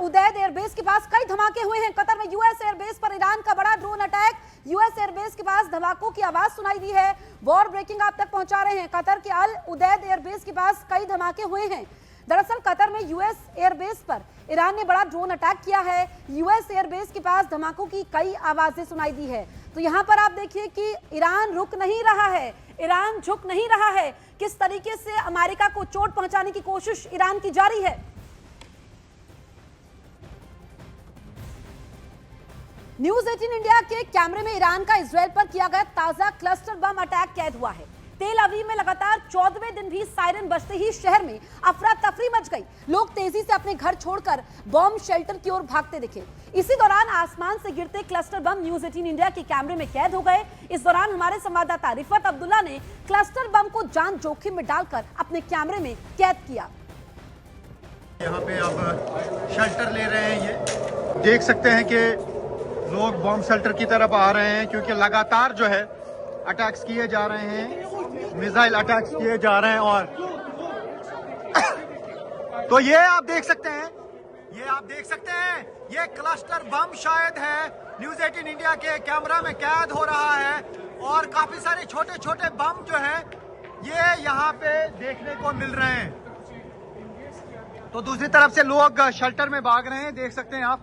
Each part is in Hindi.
उदैद एयरबेस के पास कई धमाके हुए हैं। कतर में यूएस एयरबेस पर ईरान का बड़ा ड्रोन अटैक। यूएस एयरबेस के पास धमाकों की आवाज सुनाई दी है। वॉर ब्रेकिंग आप तक पहुंचा रहे हैं। कतर के अल उदैद एयरबेस के पास कई धमाके हुए हैं। दरअसल कतर में यूएस एयरबेस पर ईरान ने बड़ा ड्रोन अटैक किया है। यूएस एयरबेस के पास धमाकों की कई आवाजें सुनाई दी है। तो यहाँ पर आप देखिए कि ईरान रुक नहीं रहा है, ईरान झुक नहीं रहा है। किस तरीके से अमेरिका को चोट पहुंचाने की कोशिश ईरान की जारी है। न्यूज 18 इंडिया के कैमरे में ईरान का इजराइल पर किया गया ताजा क्लस्टर बम अटैक कैद हुआ है। तेल अवीव में लगातार 14वें दिन भी सायरन बजते ही शहर में अफरा तफरी मच गई। लोग तेजी से अपने घर छोड़कर बॉम्ब शेल्टर की ओर भागते दिखे। इसी दौरान आसमान से गिरते क्लस्टर बम न्यूज 18 इंडिया के कैमरे में कैद हो गए। इस दौरान हमारे संवाददाता रिफत अब्दुल्ला ने क्लस्टर बम को जान जोखिम में डालकर अपने कैमरे में कैद किया। यहाँ पे अब शेल्टर ले रहे हैं। ये देख सकते हैं कि लोग बॉम्ब शेल्टर की तरफ आ रहे हैं, क्योंकि लगातार जो है अटैक्स किए जा रहे हैं, मिसाइल अटैक्स किए जा रहे हैं। और तो ये आप देख सकते हैं, ये क्लस्टर बम शायद है न्यूज 18 इंडिया के कैमरा में कैद हो रहा है। और काफी सारे छोटे छोटे बम जो है ये यहाँ पे देखने को मिल रहे हैं। तो दूसरी तरफ से लोग शेल्टर में भाग रहे हैं, देख सकते हैं आप।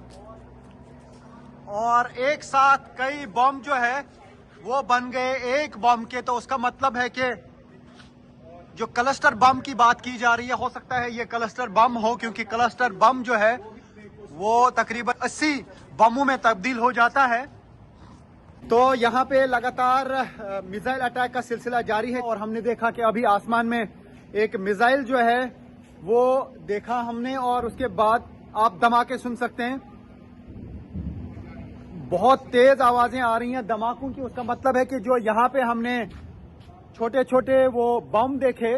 और एक साथ कई बम जो है वो बन गए एक बम के। तो उसका मतलब है कि जो क्लस्टर बम की बात की जा रही है, हो सकता है ये क्लस्टर बम हो, क्योंकि क्लस्टर बम जो है वो तकरीबन 80 बमों में तब्दील हो जाता है। तो यहाँ पे लगातार मिसाइल अटैक का सिलसिला जारी है। और हमने देखा कि अभी आसमान में एक मिसाइल जो है वो देखा हमने, और उसके बाद आप धमाके सुन सकते हैं। बहुत तेज आवाजें आ रही हैं धमाकों की। उसका मतलब है कि जो यहाँ पे हमने छोटे छोटे वो बम देखे,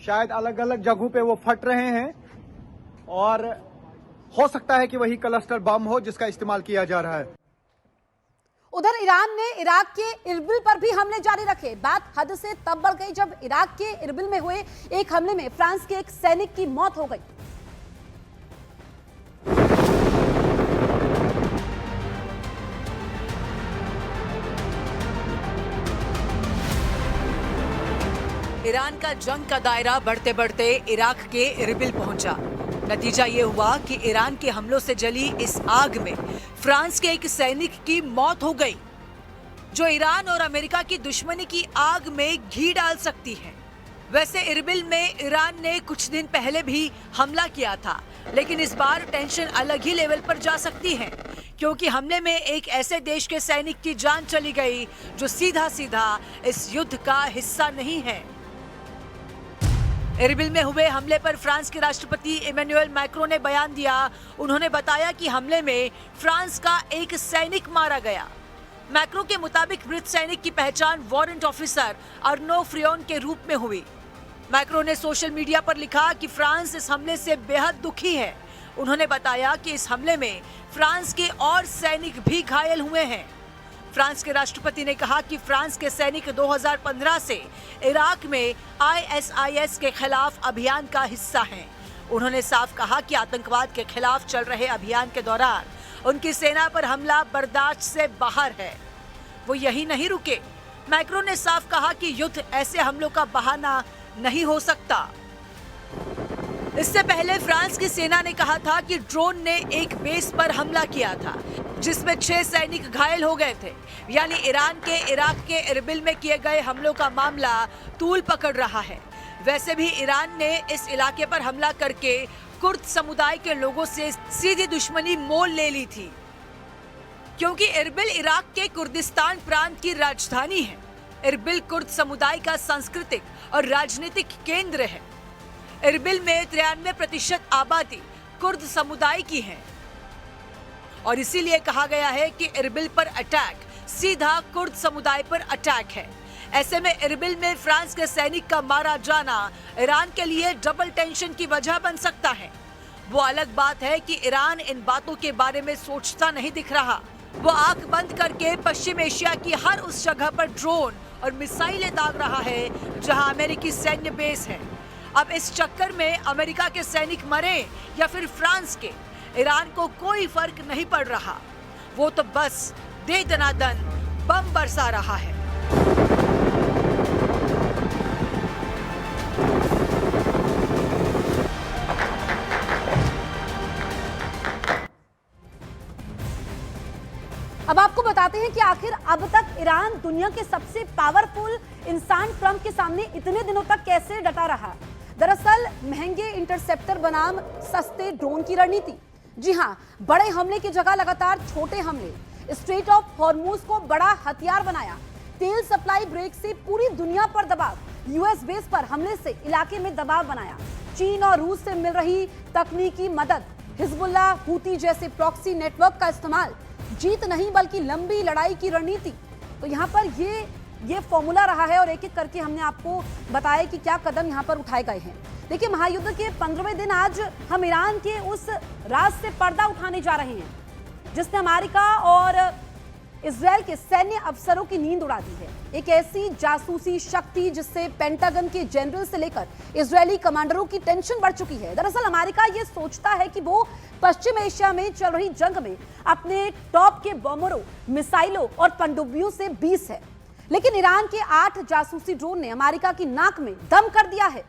शायद अलग अलग जगहों पे वो फट रहे हैं। और हो सकता है कि वही क्लस्टर बम हो जिसका इस्तेमाल किया जा रहा है। उधर ईरान ने इराक के इरबिल पर भी हमले जारी रखे। बात हद से तब बढ़ गई जब इराक के इरबिल में हुए एक हमले में फ्रांस के एक सैनिक की मौत हो गई। ईरान का जंग का दायरा बढ़ते बढ़ते इराक के इरबिल पहुंचा। नतीजा ये हुआ कि ईरान के हमलों से जली इस आग में फ्रांस के एक सैनिक की मौत हो गई, जो ईरान और अमेरिका की दुश्मनी की आग में घी डाल सकती है। वैसे इरबिल में ईरान ने कुछ दिन पहले भी हमला किया था, लेकिन इस बार टेंशन अलग ही लेवल पर जा सकती है, क्योंकि हमले में एक ऐसे देश के सैनिक की जान चली गई जो सीधा सीधा इस युद्ध का हिस्सा नहीं है। इरबिल में हुए हमले पर फ्रांस के राष्ट्रपति इमैनुअल मैक्रों ने बयान दिया। उन्होंने बताया कि हमले में फ्रांस का एक सैनिक मारा गया। मैक्रों के मुताबिक मृत सैनिक की पहचान वारंट ऑफिसर अर्नो फ्रियोन के रूप में हुई। मैक्रों ने सोशल मीडिया पर लिखा कि फ्रांस इस हमले से बेहद दुखी है। उन्होंने बताया कि इस हमले में फ्रांस के और सैनिक भी घायल हुए हैं। फ्रांस के राष्ट्रपति ने कहा कि फ्रांस के सैनिक 2015 से इराक में ISIS के खिलाफ अभियान का हिस्सा हैं। उन्होंने साफ कहा कि आतंकवाद के खिलाफ चल रहे अभियान के दौरान उनकी सेना पर हमला बर्दाश्त से बाहर है। वो यही नहीं रुके। मैक्रों ने साफ कहा कि युद्ध ऐसे हमलों का बहाना नहीं हो सकता। इससे पहले फ्रांस की सेना ने कहा था कि ड्रोन ने एक बेस पर हमला किया था, जिसमें 6 सैनिक घायल हो गए थे। यानी ईरान के इराक के इरबिल में किए गए हमलों का मामला तूल पकड़ रहा है। वैसे भी ईरान ने इस इलाके पर हमला करके कुर्द समुदाय के लोगों से सीधी दुश्मनी मोल ले ली थी, क्योंकि इरबिल इराक के कुर्दिस्तान प्रांत की राजधानी है। इरबिल कुर्द समुदाय का सांस्कृतिक और राजनीतिक केंद्र है। इरबिल में 93% आबादी कुर्द समुदाय की है, और इसीलिए कहा गया है कि इरबिल पर अटैक सीधा कुर्द समुदाय पर अटैक है। ऐसे में इरबिल में फ्रांस के सैनिक का मारा जाना ईरान के लिए डबल टेंशन की वजह बन सकता है। वो अलग बात है कि ईरान इन बातों के बारे में सोचता नहीं दिख रहा। वो आंख बंद करके पश्चिम एशिया की हर उस जगह पर ड्रोन और मिसाइलें दाग रहा है जहां अमेरिकी सैन्य बेस है। अब इस चक्कर में अमेरिका के सैनिक मरे या फिर फ्रांस के, ईरान को कोई फर्क नहीं पड़ रहा। वो तो बस दे दनादन बम बरसा रहा है। अब आपको बताते हैं कि आखिर अब तक ईरान दुनिया के सबसे पावरफुल इंसान ट्रंप के सामने इतने दिनों तक कैसे डटा रहा। दरअसल महंगे इंटरसेप्टर बनाम सस्ते ड्रोन की रणनीति। जी हां, बड़े हमले की जगह लगातार छोटे हमले। स्ट्रेट ऑफ हॉर्मूज को बड़ा हथियार बनाया। तेल सप्लाई ब्रेक से पूरी दुनिया पर दबाव। यूएस बेस पर हमले से इलाके में दबाव बनाया। चीन और रूस से मिल रही तकनीकी मदद, हिजबुल्लाह, हूती जैसे प्रॉक्सी नेटवर्क का इस्तेमाल। जीत नहीं बल्कि लंबी लड़ाई की रणनीति। तो यहाँ पर ये फॉर्मूला रहा है और एक एक करके हमने आपको बताया कि क्या कदम यहाँ पर उठाए गए हैं। देखिए, महायुद्ध के 15वें दिन आज हम ईरान के उस राज से पर्दा उठाने जा रहे हैं जिसने अमेरिका और इजराइल के सैन्य अफसरों की नींद उड़ा दी है। एक ऐसी जासूसी शक्ति जिससे पेंटागन के जनरल से लेकर इजरायली कमांडरों की टेंशन बढ़ चुकी है। दरअसल अमेरिका ये सोचता है कि वो पश्चिम एशिया में चल रही जंग में अपने टॉप के बॉम्बरों, मिसाइलों और पनडुब्बियों से 20 है, लेकिन ईरान के 8 जासूसी ड्रोन ने अमेरिका की नाक में दम कर दिया है।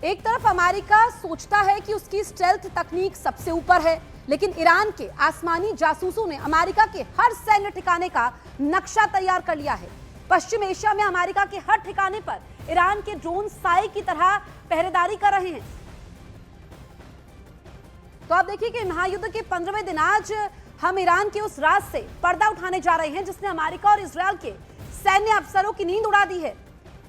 एक तरफ अमेरिका सोचता है कि उसकी स्टेल्थ तकनीक सबसे ऊपर है, लेकिन ईरान के आसमानी जासूसों ने अमेरिका के हर सैन्य ठिकाने का नक्शा तैयार कर लिया है। पश्चिम एशिया में अमेरिका के हर ठिकाने पर ईरान के ड्रोन साए की तरह पहरेदारी कर रहे हैं। तो आप देखिए कि महायुद्ध के 15वें दिन आज हम ईरान के उस राज से पर्दा उठाने जा रहे हैं जिसने अमेरिका और इजरायल के सैन्य अफसरों की नींद उड़ा दी है।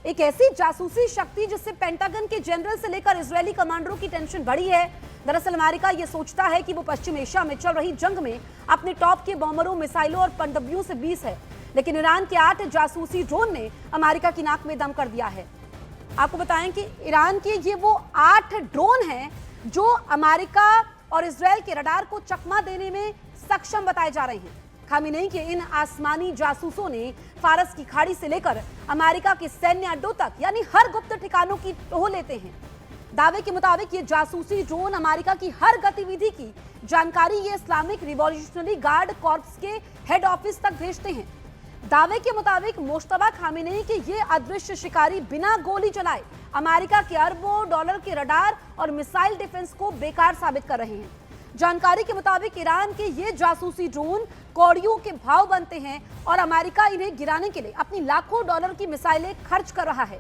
एक ऐसी जासूसी शक्ति जिससे पेंटागन के जनरल से लेकर इजरायली कमांडरों की टेंशन बढ़ी है। दरअसल अमेरिका ये सोचता है कि वो पश्चिम एशिया में चल रही जंग में अपने टॉप के बॉम्बरों, मिसाइलों और पनडुब्बियों से 20 है, लेकिन ईरान के 8 जासूसी ड्रोन ने अमेरिका की नाक में दम कर दिया है। आपको बताएं कि ईरान के ये वो 8 ड्रोन हैं जो अमेरिका और इजरायल के रडार को चकमा देने में सक्षम बताए जा रहे हैं। खामेनेई के इन आसमानी जासूसों ने फारस की खाड़ी से लेकर अमेरिका के सैन्य अड्डों तक यानी हर गुप्त ठिकानों की टोह लेते हैं। दावे के मुताबिक ये जासूसी ड्रोन अमेरिका की हर गतिविधि की जानकारी ये इस्लामिक रिवॉल्यूशनरी गार्ड कॉर्प्स के हेड ऑफिस तक भेजते हैं। दावे के मुताबिक मुश्तबा खामेनेई के ये अदृश्य शिकारी बिना गोली चलाए अमेरिका के अरबों डॉलर के रडार और मिसाइल डिफेंस को बेकार साबित कर रहे हैं। जानकारी के मुताबिक ईरान के ये जासूसी ड्रोन कौड़ियों के भाव बनते हैं और अमेरिका इन्हें गिराने के लिए अपनी लाखों डॉलर की मिसाइलें खर्च कर रहा है।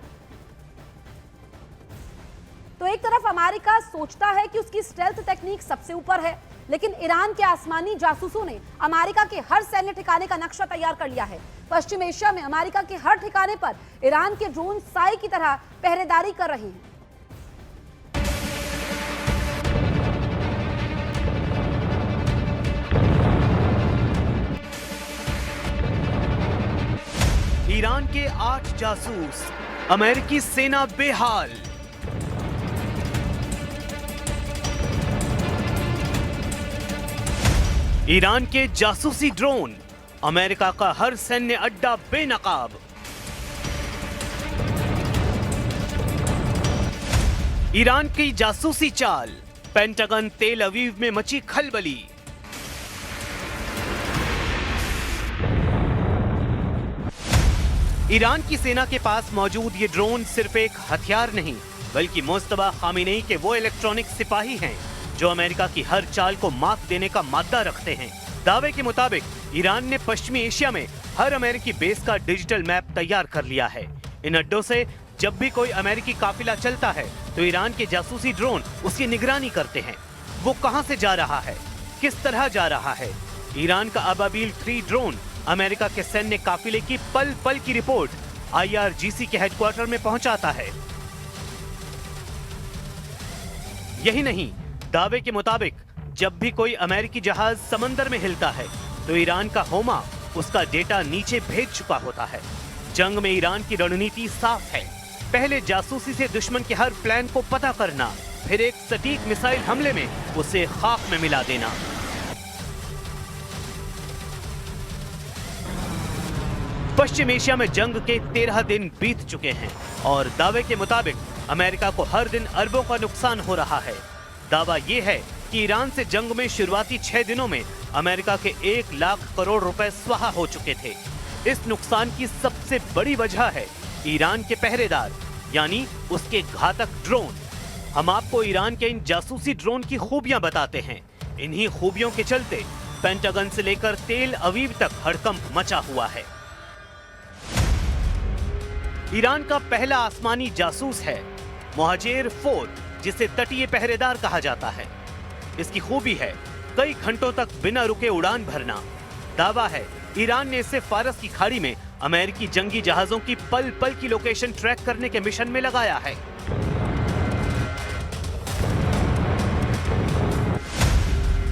तो एक तरफ अमेरिका सोचता है कि उसकी स्टेल्थ टेक्निक सबसे ऊपर है, लेकिन ईरान के आसमानी जासूसों ने अमेरिका के हर सैन्य ठिकाने का नक्शा तैयार कर लिया है। पश्चिम एशिया में अमेरिका के हर ठिकाने पर ईरान के ड्रोन साए की तरह पहरेदारी कर रहे हैं। ईरान के 8 जासूस, अमेरिकी सेना बेहाल। ईरान के जासूसी ड्रोन, अमेरिका का हर सैन्य अड्डा बेनकाब। ईरान की जासूसी चाल, पेंटागन तेल अवीव में मची खलबली। ईरान की सेना के पास मौजूद ये ड्रोन सिर्फ एक हथियार नहीं, बल्कि मुस्तबा खामेनेई के वो इलेक्ट्रॉनिक सिपाही हैं जो अमेरिका की हर चाल को मात देने का मादा रखते हैं। दावे के मुताबिक ईरान ने पश्चिमी एशिया में हर अमेरिकी बेस का डिजिटल मैप तैयार कर लिया है। इन अड्डों से जब भी कोई अमेरिकी काफिला चलता है तो ईरान के जासूसी ड्रोन उसकी निगरानी करते हैं। वो कहां से जा रहा है, किस तरह जा रहा है। ईरान का अबाबील 3 ड्रोन अमेरिका के सैन्य काफिले की पल पल की रिपोर्ट IRGC के हेडक्वार्टर में पहुंचाता है। यही नहीं, दावे के मुताबिक जब भी कोई अमेरिकी जहाज समंदर में हिलता है तो ईरान का होमा उसका डेटा नीचे भेज चुका होता है। जंग में ईरान की रणनीति साफ है, पहले जासूसी से दुश्मन के हर प्लान को पता करना, फिर एक सटीक मिसाइल हमले में उसे खाक में मिला देना। पश्चिम एशिया में जंग के 13 दिन बीत चुके हैं और दावे के मुताबिक अमेरिका को हर दिन अरबों का नुकसान हो रहा है। दावा ये है कि ईरान से जंग में शुरुआती 6 दिनों में अमेरिका के 1 लाख करोड़ रुपए स्वाहा हो चुके थे। इस नुकसान की सबसे बड़ी वजह है ईरान के पहरेदार, यानी उसके घातक ड्रोन। हम आपको ईरान के इन जासूसी ड्रोन की खूबियां बताते हैं। इन्हीं खूबियों के चलते पेंटागन से लेकर तेल अवीव तक हड़कंप मचा हुआ है। ईरान का पहला आसमानी जासूस है मुहाजिर 4, जिसे तटीय पहरेदार कहा जाता है। इसकी खूबी है कई घंटों तक बिना रुके उड़ान भरना। दावा है ईरान ने इसे फारस की खाड़ी में अमेरिकी जंगी जहाजों की पल पल की लोकेशन ट्रैक करने के मिशन में लगाया है।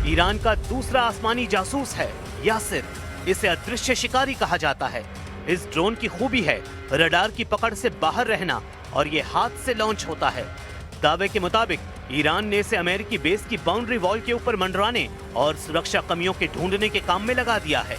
ईरान का दूसरा आसमानी जासूस है यासिर। इसे अदृश्य शिकारी कहा जाता है। इस ड्रोन की खूबी है रडार की पकड़ से बाहर रहना और ये हाथ से लॉन्च होता है। दावे के मुताबिक ईरान ने इसे अमेरिकी बेस की बाउंड्री वॉल के ऊपर मंडराने और सुरक्षा कमियों के ढूंढने के काम में लगा दिया है।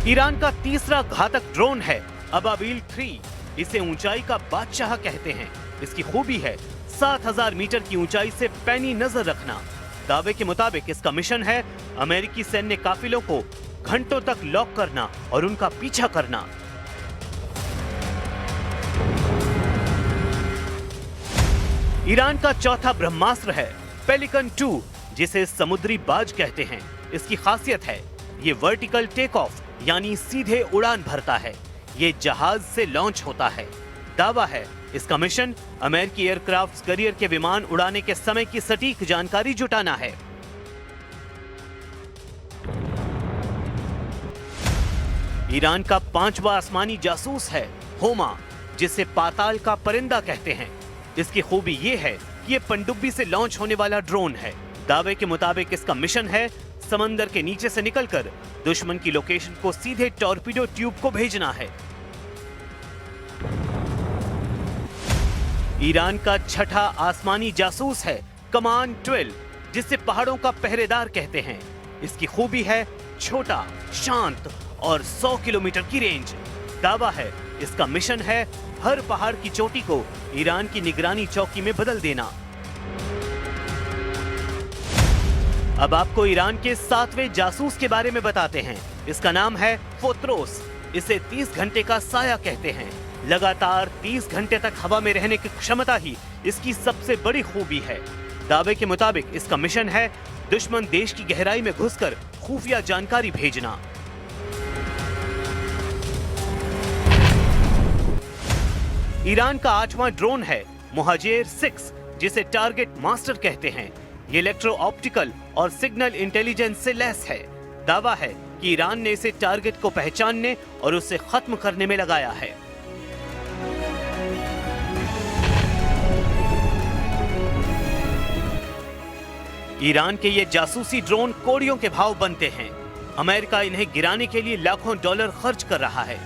ईरान का तीसरा घातक ड्रोन है अबाबील 3। इसे ऊंचाई का बादशाह कहते हैं। इसकी खूबी है 7000 मीटर की ऊंचाई से पैनी नजर रखना। दावे के मुताबिक इसका मिशन है अमेरिकी सैन्य काफिलों को घंटों तक लॉक करना और उनका पीछा करना। ईरान का चौथा ब्रह्मास्त्र है पेलिकन 2, जिसे समुद्री बाज कहते हैं। इसकी खासियत है ये वर्टिकल टेक ऑफ यानी सीधे उड़ान भरता है। ये जहाज से लॉन्च होता है। दावा है इसका मिशन अमेरिकी एयरक्राफ्ट कैरियर के विमान उड़ाने के समय की सटीक जानकारी जुटाना है। ईरान का पांचवा आसमानी जासूस है होमा, जिसे पाताल का परिंदा कहते हैं। इसकी खूबी ये है कि ये पनडुब्बी से लॉन्च होने वाला ड्रोन है। दावे के मुताबिक इसका मिशन है समंदर के नीचे से निकलकर दुश्मन की लोकेशन को सीधे टॉर्पीडो ट्यूब को भेजना है। ईरान का छठा आसमानी जासूस है कमान 12, जिसे पहाड़ों का पहरेदार कहते हैं। इसकी खूबी है छोटा, शांत और 100 किलोमीटर की रेंज। दावा है इसका मिशन है हर पहाड़ की चोटी को ईरान की निगरानी चौकी में बदल देना। अब आपको ईरान के 7वें जासूस के बारे में बताते हैं। इसका नाम है फोत्रोस। इसे 30 घंटे का साया कहते हैं। लगातार 30 घंटे तक हवा में रहने की क्षमता ही इसकी सबसे बड़ी खूबी है। दावे के मुताबिक इसका मिशन है दुश्मन देश की गहराई में घुसकर खुफिया जानकारी भेजना। ईरान का 8वां ड्रोन है मुहाजिर 6, जिसे टारगेट मास्टर कहते हैं। ये इलेक्ट्रो ऑप्टिकल और सिग्नल इंटेलिजेंस से लैस है। दावा है कि ईरान ने इसे टारगेट को पहचानने और उसे खत्म करने में लगाया है। ईरान के ये जासूसी ड्रोन कोड़ियों के भाव बनते हैं। अमेरिका इन्हें गिराने के लिए लाखों डॉलर खर्च कर रहा है।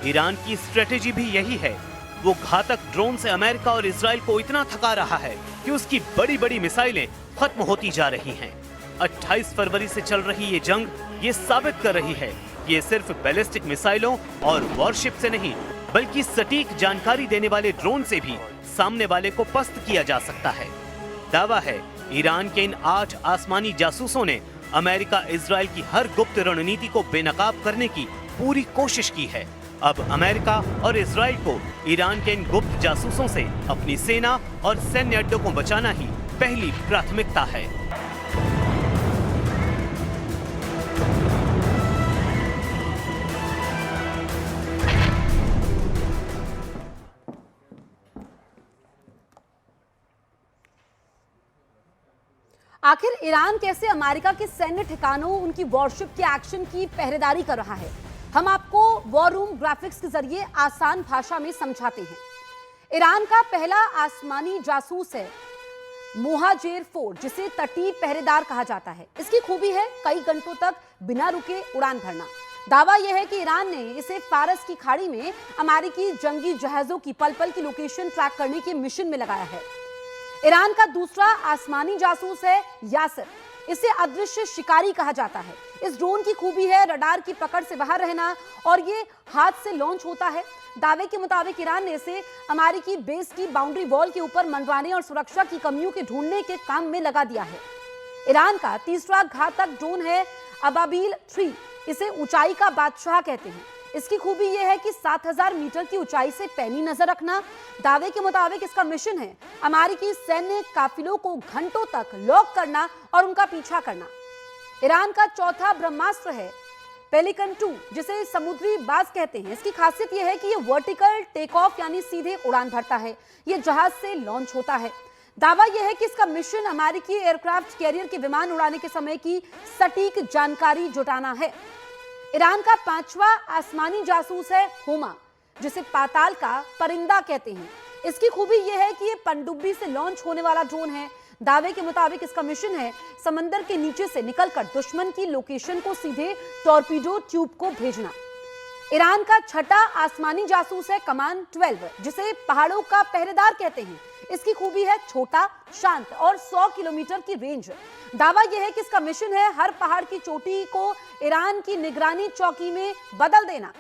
ईरान की स्ट्रेटेजी भी यही है। वो घातक ड्रोन से अमेरिका और इजराइल को इतना थका रहा है कि उसकी बड़ी बड़ी मिसाइलें खत्म होती जा रही हैं। 28 फरवरी से चल रही ये जंग ये साबित कर रही है कि ये सिर्फ बैलिस्टिक मिसाइलों और वॉरशिप से नहीं, बल्कि सटीक जानकारी देने वाले ड्रोन से भी सामने वाले को पस्त किया जा सकता है। दावा है ईरान के इन 8 आसमानी जासूसों ने अमेरिका इजराइल की हर गुप्त रणनीति को बेनकाब करने की पूरी कोशिश की है। अब अमेरिका और इजराइल को ईरान के इन गुप्त जासूसों से अपनी सेना और सैन्य अड्डों को बचाना ही पहली प्राथमिकता है। आखिर ईरान कैसे अमेरिका के सैन्य ठिकानों, उनकी वॉरशिप के एक्शन की पहरेदारी कर रहा है, हम आपको वॉर रूम ग्राफिक्स के जरिए आसान भाषा में समझाते हैं। ईरान का पहला आसमानी जासूस है मुहाजिर 4, जिसे तटीय पहरेदार कहा जाता है। इसकी खूबी है कई घंटों तक बिना रुके उड़ान भरना। दावा यह है कि ईरान ने इसे फारस की खाड़ी में अमेरिकी जंगी जहाजों की पल पल की लोकेशन ट्रैक करने के मिशन में लगाया है। ईरान का दूसरा आसमानी जासूस है यासिर। इसे अदृश्य शिकारी कहा जाता है। इस ड्रोन की खूबी है रडार की पकड़ से बाहर रहना और ये हाथ से लॉन्च होता है। दावे के मुताबिक ईरान ने इसे अमेरिकी बेस की बाउंड्री वॉल के ऊपर मंडराने और सुरक्षा की कमियों के ढूंढने के काम में लगा दिया है। ईरान का तीसरा घातक ड्रोन है अबाबील 3। इसे ऊंचाई का बादशाह कहते हैं। इसकी खूबी यह है कि 7000 मीटर की ऊंचाई से पैनी नजर रखना। दावे के मुताबिक इसका मिशन है अमेरिकी सैन्य काफिलों को घंटों तक लॉक करना और उनका पीछा करना। ईरान का चौथा ब्रह्मास्त्र है पेलिकन 2, जिसे समुद्री बाज कहते हैं। इसकी खासियत यह है कि यह वर्टिकल टेक ऑफ यानी सीधे उड़ान भरता है। यह जहाज से लॉन्च होता है। दावा यह है कि इसका मिशन अमेरिकी एयरक्राफ्ट कैरियर के विमान उड़ाने के समय की सटीक जानकारी जुटाना है। ईरान का पांचवा आसमानी जासूस है होमा, जिसे पाताल का परिंदा कहते हैं। इसकी खूबी यह है कि यह पनडुब्बी से लॉन्च होने वाला ड्रोन है। दावे के मुताबिक इसका मिशन है समंदर के नीचे से निकलकर दुश्मन की लोकेशन को सीधे टॉर्पीडो ट्यूब को भेजना। ईरान का छठा आसमानी जासूस है कमान 12, जिसे पहाड़ों का पहरेदार कहते हैं। इसकी खूबी है छोटा, शांत और 100 किलोमीटर की रेंज। दावा यह है कि इसका मिशन है हर पहाड़ की चोटी को ईरान की निगरानी चौकी में बदल देना।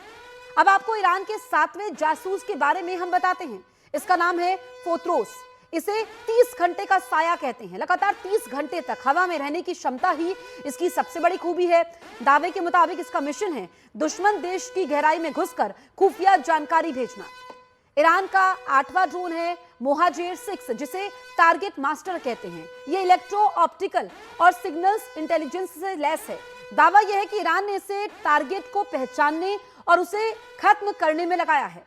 अब आपको ईरान के 7वें जासूस के बारे में हम बताते हैं। इसका नाम है फोत्रोस। इसे 30 घंटे का साया कहते हैं। लगातार 30 घंटे तक हवा में रहने की क्षमता ही इसकी सबसे बड़ी खूबी है। दावे के मुताबिक इसका मिशन है दुश्मन देश की गहराई में घुसकर खुफिया जानकारी भेजना। ईरान का 8वां ड्रोन है मोहाजेर 6, जिसे टारगेट मास्टर कहते हैं। यह इलेक्ट्रो ऑप्टिकल और सिग्नल्स इंटेलिजेंस से लैस है। दावा यह है कि ईरान ने इसे टारगेट को पहचानने और उसे खत्म करने में लगाया है।